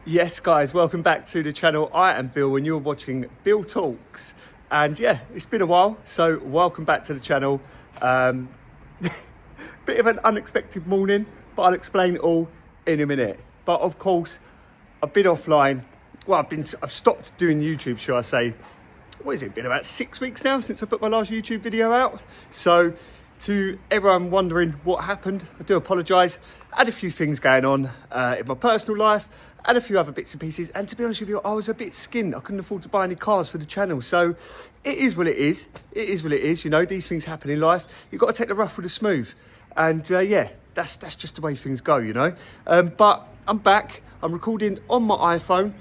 Yes guys, welcome back to the channel. I am Bill and you're watching Bill Talks. And yeah, it's been a while, so welcome back to the channel. Bit of an unexpected morning, but I'll explain it all in a minute. But of course, I've been offline. Well, I've stopped doing YouTube, shall I say. What is it, been about 6 weeks now since I put my last YouTube video out. So to everyone wondering what happened, I do apologise. I had a few things going on in my personal life and a few other bits and pieces. And to be honest with you, I was a bit skinned. I couldn't afford to buy any cars for the channel. So it is what it is. It is what it is. You know, these things happen in life. You've got to take the rough with the smooth. And yeah, that's just the way things go, you know. But I'm back. I'm recording on my iPhone.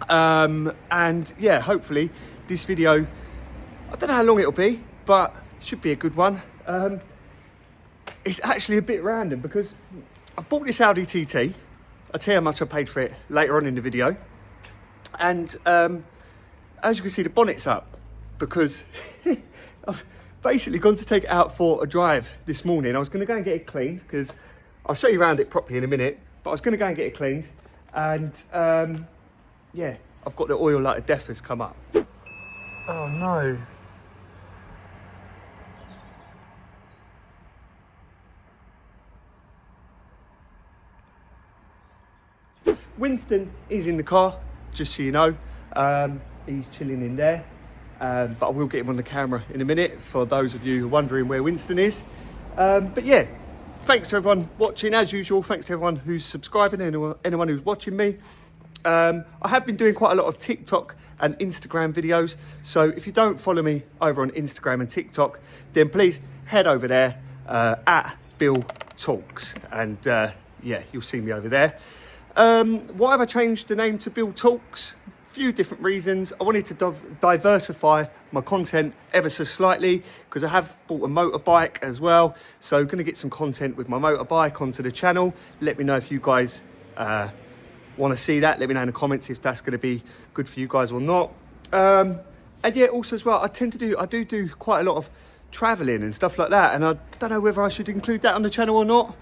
And yeah, hopefully this video, I don't know how long it'll be, but it should be a good one. It's actually a bit random because I bought this Audi TT. I'll tell you how much I paid for it later on in the video. And as you can see, the bonnet's up because I've basically gone to take it out for a drive this morning. I was going to go and get it cleaned because I'll show you around it properly in a minute, but I was going to go and get it cleaned. And yeah, I've got the oil light of death has come up. Oh no. Winston is in the car, just so you know. He's chilling in there, but I will get him on the camera in a minute for those of you who are wondering where Winston is. But yeah, thanks to everyone watching as usual. Thanks to everyone who's subscribing, anyone who's watching me. I have been doing quite a lot of TikTok and Instagram videos, so if you don't follow me over on Instagram and TikTok, then please head over there at Bill Talks, and yeah, you'll see me over there. Why have I changed the name to Bill Talks? A few different reasons. I wanted to diversify my content ever so slightly because I have bought a motorbike as well, so I'm going to get some content with my motorbike onto the channel. Let me know if you guys want to see that. Let me know in the comments if that's going to be good for you guys or not. And yeah, also as well, I do quite a lot of traveling and stuff like that, and I don't know whether I should include that on the channel or not.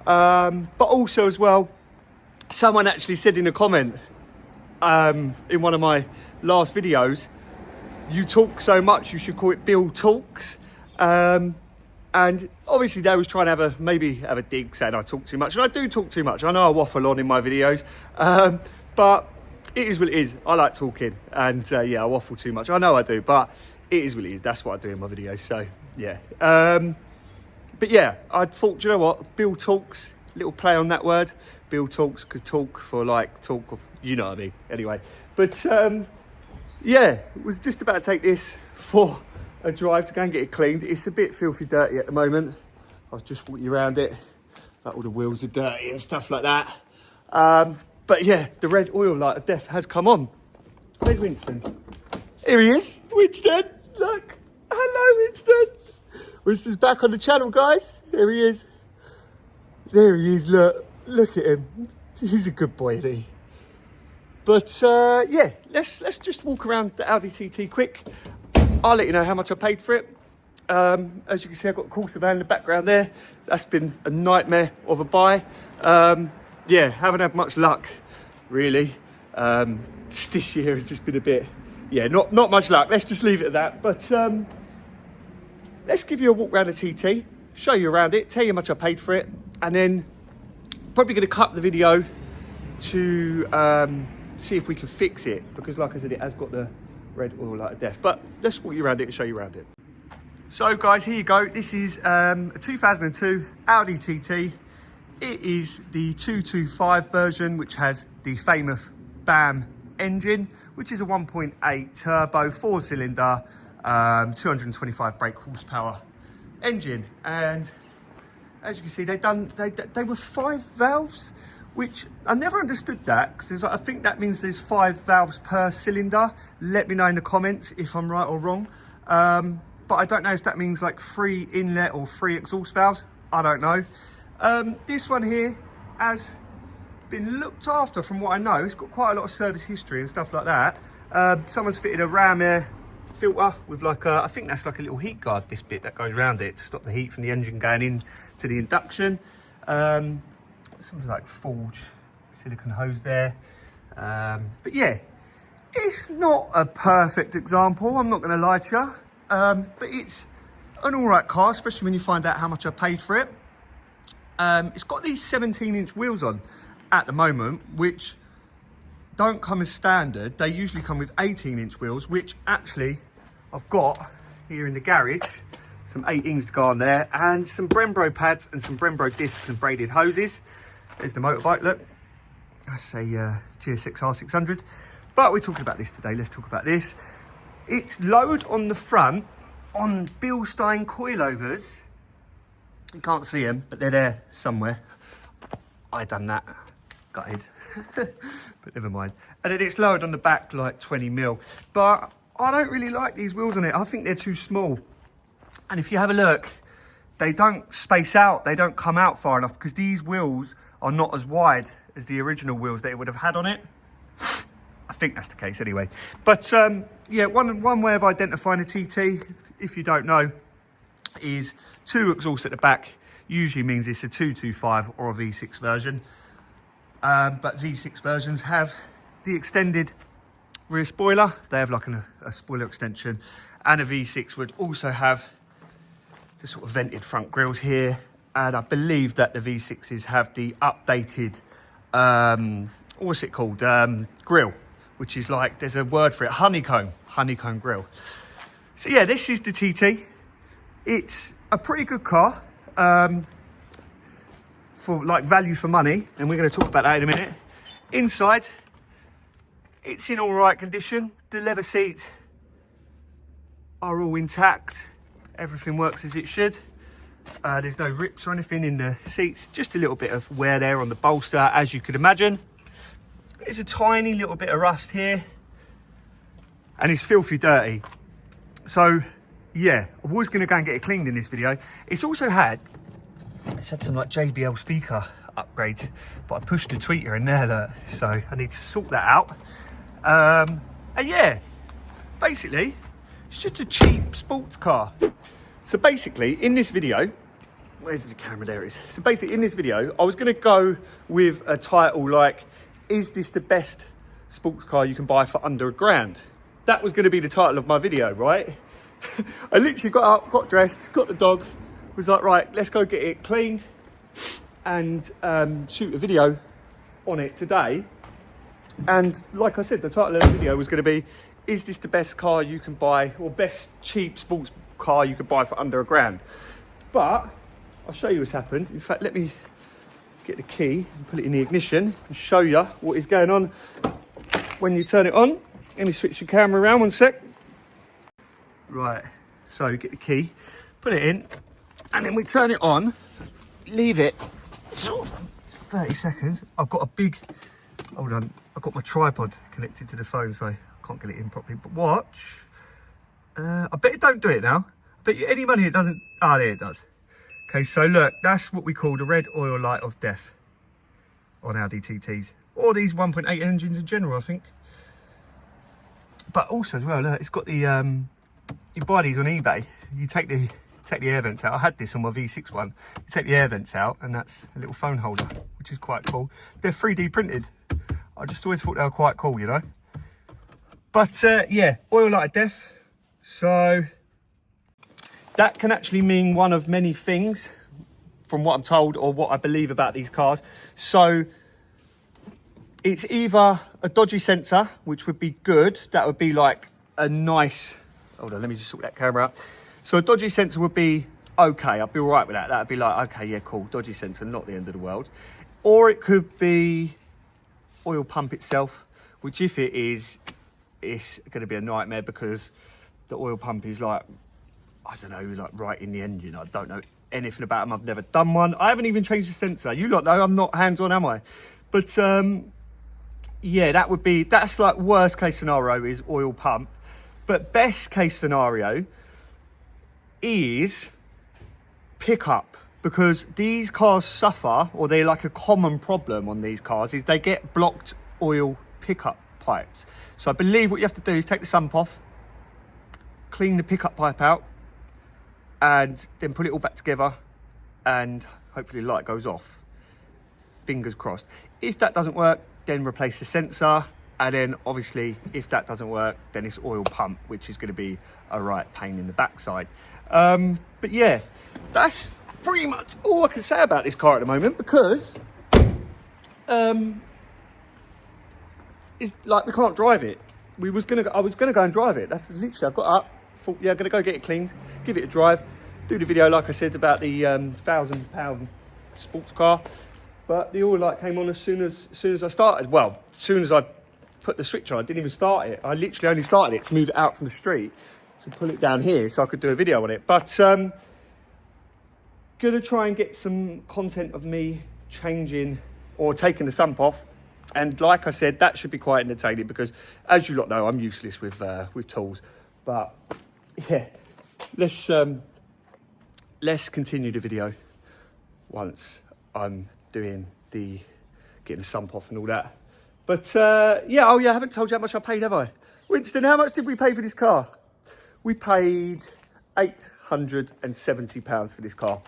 But also as well, someone actually said in a comment in one of my last videos, you talk so much you should call it Bill Talks. And obviously they was trying to maybe have a dig saying I talk too much, and I do talk too much. I know I waffle on in my videos, but it is what it is. I like talking, and yeah, I waffle too much. I know I do, but it is what it is. That's what I do in my videos. So yeah, but yeah, I thought, you know what, Bill Talks, little play on that word, Bill Talks, because talk for like talk of, you know what I mean. Anyway, but yeah, was just about to take this for a drive to go and get it cleaned. It's a bit filthy dirty at the moment. I'll just walk you around it. Like all the wheels are dirty and stuff like that. But yeah, the red oil light of death has come on. Where's Winston? Here he is. Winston, look. Hello, Winston. Winston's back on the channel, guys. Here he is. There he is, look at him. He's a good boy, isn't he? But yeah, let's just walk around the Audi TT quick. I'll let you know how much I paid for it. As you can see, I've got a Corsa van in the background there. That's been a nightmare of a buy. Yeah, haven't had much luck, really. This year has just been a bit, yeah, not much luck. Let's just leave it at that. But let's give you a walk around the TT, show you around it, tell you how much I paid for it, and then probably going to cut the video to see if we can fix it, because like I said, it has got the red oil light of death. But let's walk you around it and show you around it. So guys, here you go. This is a 2002 Audi TT. It is the 225 version, which has the famous BAM engine, which is a 1.8 turbo, 4-cylinder, 225 brake horsepower engine. And as you can see, they were 5 valves, which I never understood that, because I think that means there's 5 valves per cylinder. Let me know in the comments if I'm right or wrong. But I don't know if that means like 3 inlet or 3 exhaust valves. I don't know. This one here has been looked after from what I know. It's got quite a lot of service history and stuff like that. Someone's fitted a ram air filter with like a, I think that's like a little heat guard, this bit that goes around it to stop the heat from the engine going in to the induction. Something like forge silicone hose there. But yeah, it's not a perfect example, I'm not going to lie to you, but it's an all right car, especially when you find out how much I paid for it. It's got these 17-inch wheels on at the moment, which don't come as standard. They usually come with 18-inch wheels, which actually I've got here in the garage. Some 18s to go on there, and some Brembo pads and some Brembo discs and braided hoses. There's the motorbike, look. That's a GSX R600. But we're talking about this today. Let's talk about this. It's lowered on the front on Bilstein coilovers. You can't see them, but they're there somewhere. I done that. Gutted. But never mind. And then it's lowered on the back like 20 mil. But I don't really like these wheels on it. I think they're too small. And if you have a look, they don't space out. They don't come out far enough because these wheels are not as wide as the original wheels that it would have had on it. I think that's the case anyway. But yeah, one way of identifying a TT, if you don't know, is 2 exhausts at the back. Usually means it's a 225 or a V6 version. But V6 versions have the extended rear spoiler. They have like a spoiler extension. And a V6 would also have the sort of vented front grills here. And I believe that the V6s have the updated, what's it called? Grill, which is like, there's a word for it, honeycomb grill. So yeah, this is the TT. It's a pretty good car for like value for money. And we're going to talk about that in a minute. Inside, it's in all right condition. The leather seats are all intact. Everything works as it should. There's no rips or anything in the seats. Just a little bit of wear there on the bolster, as you could imagine. There's a tiny little bit of rust here. And it's filthy dirty. So, yeah, I was going to go and get it cleaned in this video. It's had some like JBL speaker upgrades, but I pushed the tweeter in there, look, so I need to sort that out. And yeah, basically, it's just a cheap sports car. So basically, in this video, where's the camera? There it is. So basically, in this video, I was going to go with a title like, is this the best sports car you can buy for under £1,000? That was going to be the title of my video, right? I literally got up, got dressed, got the dog, was like, right, let's go get it cleaned and shoot a video on it today. And like I said, the title of the video was going to be, is this the best car you can buy, or best cheap sports car you could buy for under £1,000? But I'll show you what's happened. In fact, let me get the key and put it in the ignition and show you what is going on when you turn it on. Let me switch the camera around 1 sec. Right, so get the key, put it in, and then we turn it on, leave it sort of 30 seconds. I've got a big, hold on, I've got my tripod connected to the phone, so I can't get it in properly, but watch. I bet it don't do it now. I bet you any money it doesn't, there it does. Okay, so look, that's what we call the red oil light of death on Audi TTs, or these 1.8 engines in general, I think. But also as well, look, it's got the, you buy these on eBay, you take the air vents out. I had this on my V6 one. You take the air vents out and that's a little phone holder, which is quite cool. They're 3D printed. I just always thought they were quite cool, you know. But yeah, oil light of death. So that can actually mean one of many things from what I'm told or what I believe about these cars. So it's either a dodgy sensor, which would be good. That would be like a nice, hold on, let me just sort that camera out. So a dodgy sensor would be okay. I'd be all right with that. That'd be like, okay, yeah, cool. Dodgy sensor, not the end of the world. Or it could be oil pump itself, which if it is, it's going to be a nightmare because the oil pump is like, I don't know, like right in the engine. I don't know anything about them. I've never done one. I haven't even changed the sensor. You lot know I'm not hands-on, am I? But yeah, that's like worst case scenario is oil pump. But best case scenario is pickup, because these cars suffer, or they're like a common problem on these cars, is they get blocked oil pickup pipes. So I believe what you have to do is take the sump off, clean the pickup pipe out, and then put it all back together, and hopefully the light goes off. Fingers crossed. If that doesn't work, then replace the sensor. And then obviously, if that doesn't work, then it's oil pump, which is going to be a right pain in the backside. But yeah, that's pretty much all I can say about this car at the moment, because it's like we can't drive it. I was gonna go and drive it. That's literally, I got up, thought, yeah, I'm gonna go get it cleaned, give it a drive, do the video like I said about the £1,000 sports car. But the oil light came on as soon as I started. Well, as soon as I put the switch on, I didn't even start it. I literally only started it to move it out from the street to pull it down here so I could do a video on it. But gonna try and get some content of me changing or taking the sump off. And like I said, that should be quite entertaining, because as you lot know, I'm useless with tools. But yeah, let's continue the video once I'm doing getting the sump off and all that. But yeah, oh yeah, I haven't told you how much I paid, have I? Winston, how much did we pay for this car? We paid £870 for this car.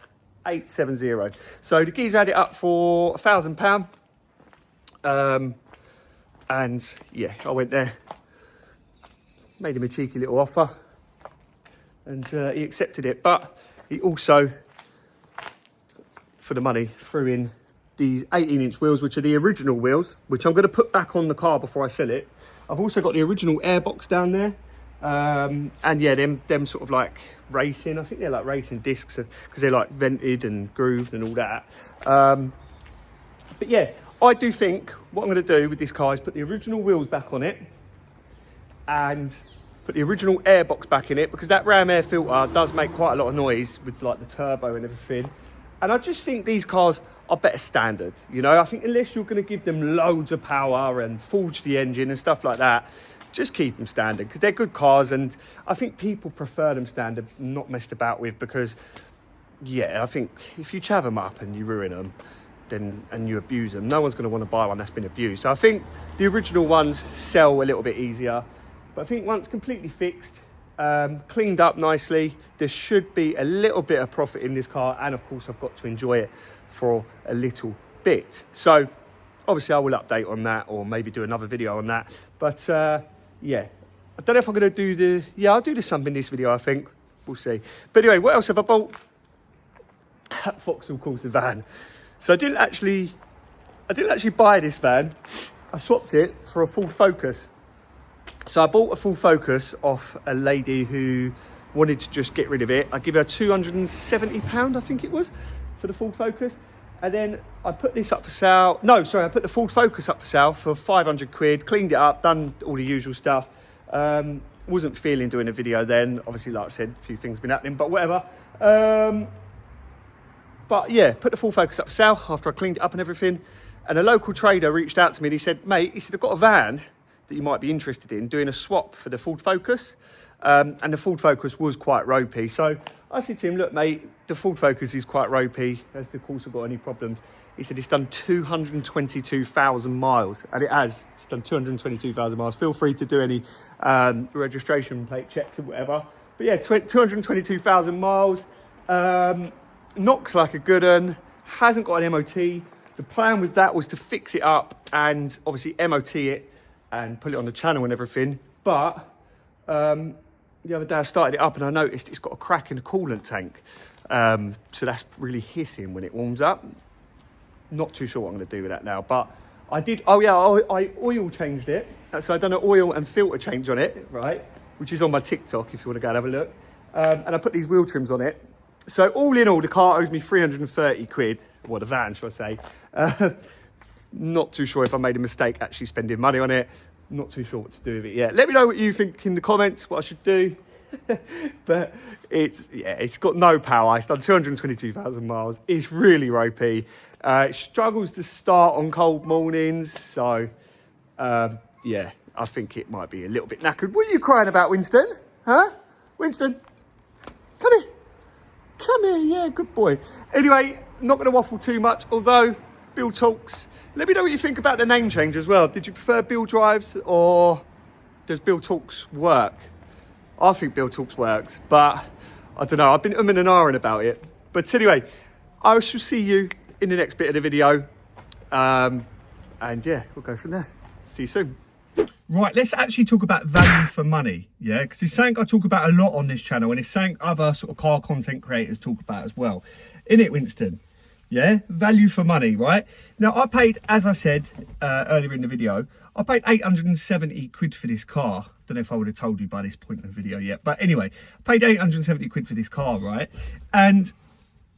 870. So the geezer had it up for £1,000. And yeah, I went there, made him a cheeky little offer, and he accepted it. But he also, for the money, threw in these 18-inch wheels, which are the original wheels, which I'm going to put back on the car before I sell it. I've also got the original airbox down there. And yeah, them sort of like racing, I think they're like racing discs, because they're like vented and grooved and all that. But yeah, I do think what I'm going to do with this car is put the original wheels back on it and put the original airbox back in it, because that ram air filter does make quite a lot of noise with like the turbo and everything. And I just think these cars are better standard, you know. I think unless you're going to give them loads of power and forge the engine and stuff like that, just keep them standard, because they're good cars. And I think people prefer them standard, not messed about with, because yeah, I think if you chav them up and you ruin them, then and you abuse them, no one's going to want to buy one that's been abused. So I think the original ones sell a little bit easier. But I think once completely fixed, cleaned up nicely, there should be a little bit of profit in this car. And of course, I've got to enjoy it for a little bit. So obviously I will update on that, or maybe do another video on that. But yeah, I don't know if I'm going to do I'll do the sump in this video, I think. We'll see. But anyway, what else have I bought? That Vauxhall Corsa van. So I didn't actually buy this van. I swapped it for a Ford Focus. So I bought a Ford Focus off a lady who wanted to just get rid of it. I give her £270, I think it was, for the Ford Focus. And then I put this up for sale. No, sorry, I put the Ford Focus up for sale for 500 quid, cleaned it up, done all the usual stuff. Wasn't feeling doing a video then. Obviously, like I said, a few things been happening, but whatever. But yeah, put the Ford Focus up for sale after I cleaned it up and everything. And a local trader reached out to me and he said, mate, he said, I've got a van that you might be interested in doing a swap for the Ford Focus. And the Ford Focus was quite ropey. So I said to him, look, mate, the Ford Focus is quite ropey. Has the Corsa got any problems? He said it's done 222,000 miles. And it has. It's done 222,000 miles. Feel free to do any registration plate checks or whatever. But yeah, 222,000 miles. Knocks like a good un. Hasn't got an MOT. The plan with that was to fix it up and obviously MOT it and put it on the channel and everything. But the other day I started it up and I noticed it's got a crack in the coolant tank. So that's really hissing when it warms up. Not too sure what I'm going to do with that now. But I did, I oil changed it. So I done an oil and filter change on it, right? Which is on my TikTok if you want to go and have a look. And I put these wheel trims on it. So all in all, the car owes me 330 quid. Well, the van, should I say. Not too sure if I made a mistake actually spending money on it. Not too sure what to do with it yet. Let me know what you think in the comments, what I should do. But it's got no power. It's done 222,000 miles. It's really ropey. It struggles to start on cold mornings. So, yeah, I think it might be a little bit knackered. What are you crying about, Winston? Huh? Winston, come here. Come here, yeah, good boy. Anyway, not going to waffle too much, although Bill Talks. Let me know what you think about the name change as well. Did you prefer Bill Drives or does Bill Talks work? I think Bill Talks works, but I don't know. I've been umming and ahhing about it. But anyway, I shall see you in the next bit of the video. And yeah, we'll go from there. See you soon. Right, let's actually talk about value for money, yeah? Because it's something I talk about a lot on this channel, and it's something other sort of car content creators talk about as well. Innit, Winston? Yeah, value for money, right? Now, I paid, as I said earlier in the video, I paid 870 quid for this car. Don't know if I would have told you by this point in the video yet, but anyway, I paid 870 quid for this car, right? And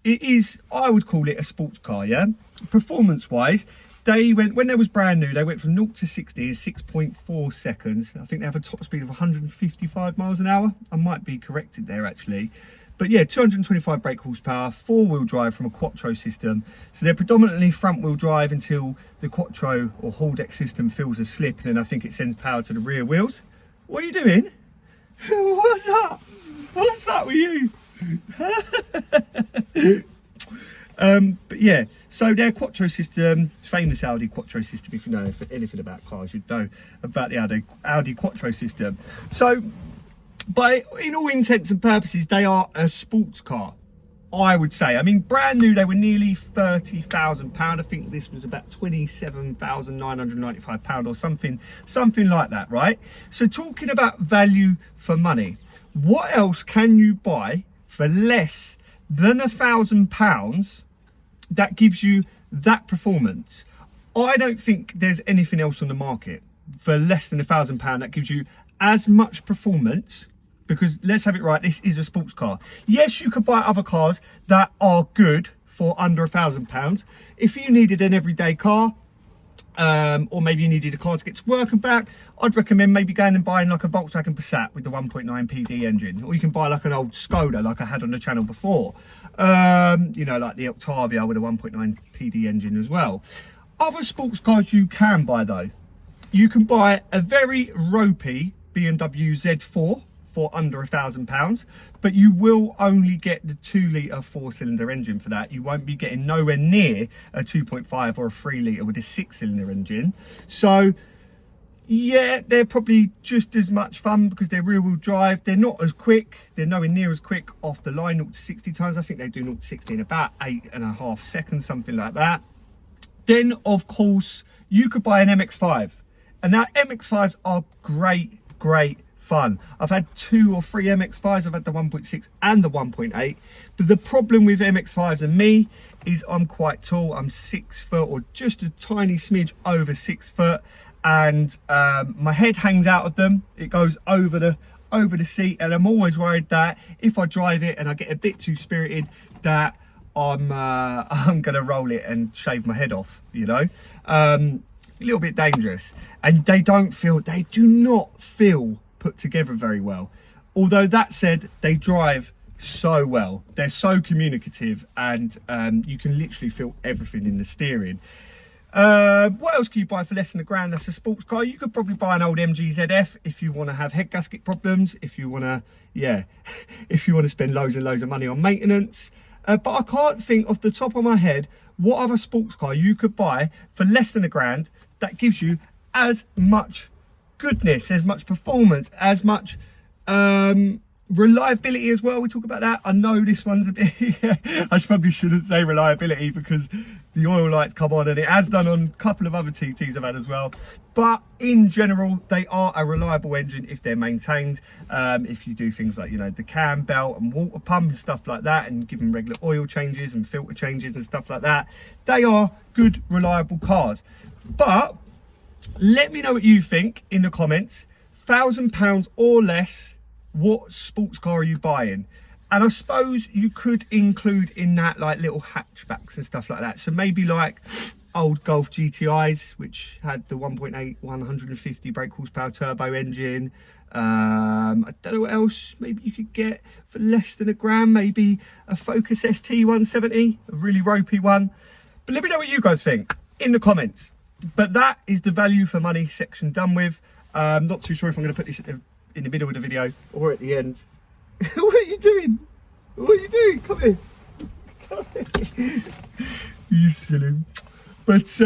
it is, I would call it a sports car, yeah? Performance-wise, they went, when they was brand new, they went from 0 to 60 in 6.4 seconds. I think they have a top speed of 155 miles an hour. I might be corrected there, actually. But yeah, 225 brake horsepower, 4-wheel drive from a Quattro system. So they're predominantly front-wheel drive until the Quattro or Hall deck system feels a slip, and then I think it sends power to the rear wheels. What are you doing? What's up? What's up with you? But yeah, so their Quattro system, famous Audi Quattro system. If you know anything about cars, you'd know about the Audi Quattro system. So, but in all intents and purposes, they are a sports car, I would say. I mean, brand new, they were nearly £30,000. I think this was about £27,995 or something like that, right? So talking about value for money, what else can you buy for less than £1,000 that gives you that performance? I don't think there's anything else on the market for less than £1,000 that gives you as much performance, because let's have it right, this is a sports car. Yes, you could buy other cars that are good for under £1,000. If you needed an everyday car, or maybe you needed a car to get to work and back, I'd recommend maybe going and buying like a Volkswagen Passat with the 1.9 PD engine, or you can buy like an old Skoda like I had on the channel before, you know, like the Octavia with a 1.9 PD engine as well. Other sports cars you can buy though, you can buy a very ropey BMW Z4 for under £1,000, but you will only get the 2-litre 4-cylinder engine for that. You won't be getting nowhere near a 2.5 or a 3-litre with a 6-cylinder engine. So yeah, they're probably just as much fun because they're rear-wheel drive. They're not as quick. They're nowhere near as quick off the line, 0 to 60 times. I think they do 0 to 60 in about 8.5 seconds, something like that. Then, of course, you could buy an MX-5. And now MX-5s are great fun. I've had 2 or 3 MX-5s. I've had the 1.6 and the 1.8. But the problem with MX-5s and me is I'm quite tall. I'm 6 foot or just a tiny smidge over 6 foot. And my head hangs out of them. It goes over the seat. And I'm always worried that if I drive it and I get a bit too spirited, that I'm going to roll it and shave my head off, you know. A little bit dangerous. And they do not feel put together very well. Although that said, they drive so well. They're so communicative, and you can literally feel everything in the steering. What else can you buy for less than £1,000 that's a sports car? You could probably buy an old MG ZF if you want to have head gasket problems, if you want to, yeah, if you want to spend loads and loads of money on maintenance. But I can't think off the top of my head what other sports car you could buy for less than £1,000 that gives you as much goodness, as much performance, as much reliability as well. We talk about that. I know this one's a bit I probably shouldn't say reliability because the oil lights come on, and it has done on a couple of other TTs I've had as well, but in general they are a reliable engine if they're maintained. If you do things like, you know, the cam belt and water pump and stuff like that, and give them regular oil changes and filter changes and stuff like that, they are good, reliable cars. But let me know what you think in the comments. £1,000 or less, what sports car are you buying? And I suppose you could include in that like little hatchbacks and stuff like that. So maybe like old Golf GTIs, which had the 1.8 150 brake horsepower turbo engine. I don't know what else maybe you could get for less than £1,000. Maybe a Focus ST 170, a really ropey one. But let me know what you guys think in the comments. But that is the value for money section done with. Not too sure if I'm going to put this in the middle of the video or at the end. What are you doing? What are you doing? Come here. Come here. You silly. But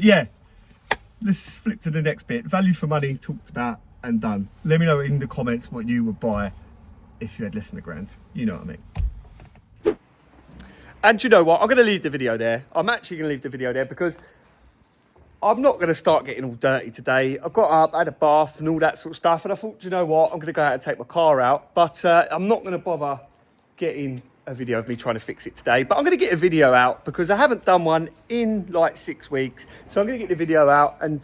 yeah, let's flip to the next bit. Value for money talked about and done. Let me know in the comments what you would buy if you had less than £1,000. You know what I mean. And you know what? I'm going to leave the video there. I'm actually going to leave the video there because I'm not going to start getting all dirty today. I got up, had a bath and all that sort of stuff, and I thought, do you know what, I'm going to go out and take my car out, but I'm not going to bother getting a video of me trying to fix it today. But I'm going to get a video out because I haven't done one in like 6 weeks, so I'm going to get the video out and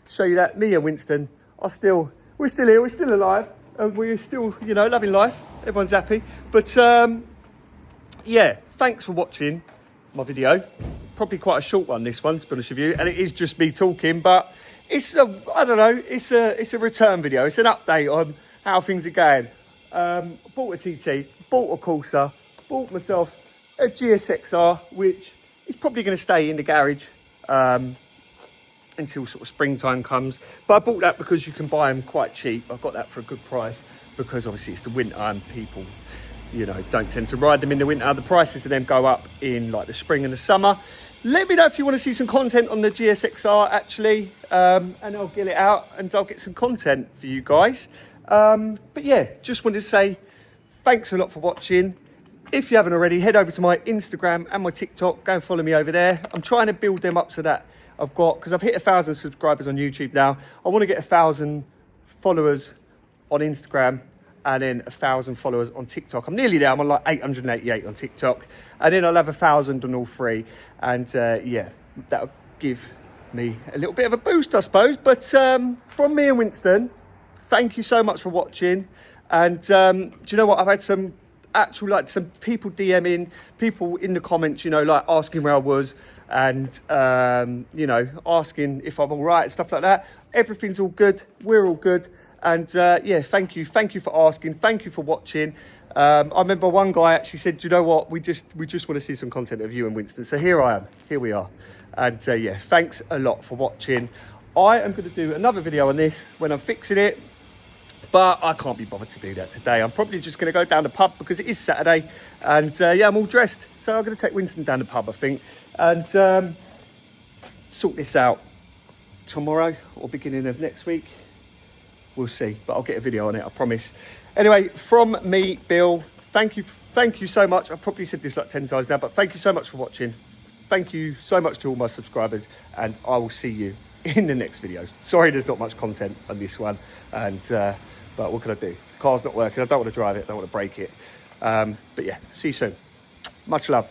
show you that me and Winston are still, we're still here, we're still alive, and we're still, you know, loving life. Everyone's happy. But yeah, thanks for watching my video. Probably quite a short one, this one, to be honest with you, and it is just me talking, but it's a, I don't know, it's a return video. It's an update on how things are going. Bought a TT, bought a Corsa, bought myself a GSXR, which is probably going to stay in the garage until sort of springtime comes. But I bought that because you can buy them quite cheap. I got that for a good price because obviously it's the winter and people, you know, don't tend to ride them in the winter. The prices of them go up in like the spring and the summer. Let me know if you want to see some content on the GSXR actually, and I'll get it out and I'll get some content for you guys. But yeah, just wanted to say thanks a lot for watching. If you haven't already, head over to my Instagram and my TikTok. Go and follow me over there. I'm trying to build them up so that I've got, because I've hit 1,000 subscribers on YouTube now. I want to get 1,000 followers on Instagram and then 1,000 followers on TikTok. I'm nearly there. I'm on like 888 on TikTok. And then I'll have 1,000 on all three. And yeah, that'll give me a little bit of a boost, I suppose. But from me and Winston, thank you so much for watching. And do you know what? I've had some actual, like, some people DMing, people in the comments, you know, like asking where I was and, you know, asking if I'm all right, stuff like that. Everything's all good. We're all good. And yeah, thank you for asking. Thank you for watching. I remember one guy actually said, do you know what? We just want to see some content of you and Winston. So here I am. Here we are. And yeah, thanks a lot for watching. I am going to do another video on this when I'm fixing it, but I can't be bothered to do that today. I'm probably just going to go down the pub because it is Saturday. And yeah, I'm all dressed. So I'm going to take Winston down the pub, I think, and sort this out tomorrow or beginning of next week. We'll see, but I'll get a video on it, I promise. Anyway, from me, Bill, thank you so much. I've probably said this like 10 times now, but thank you so much for watching. Thank you so much to all my subscribers, and I will see you in the next video. Sorry there's not much content on this one, and but what can I do? The car's not working, I don't want to drive it, I don't want to break it. But yeah, see you soon. Much love.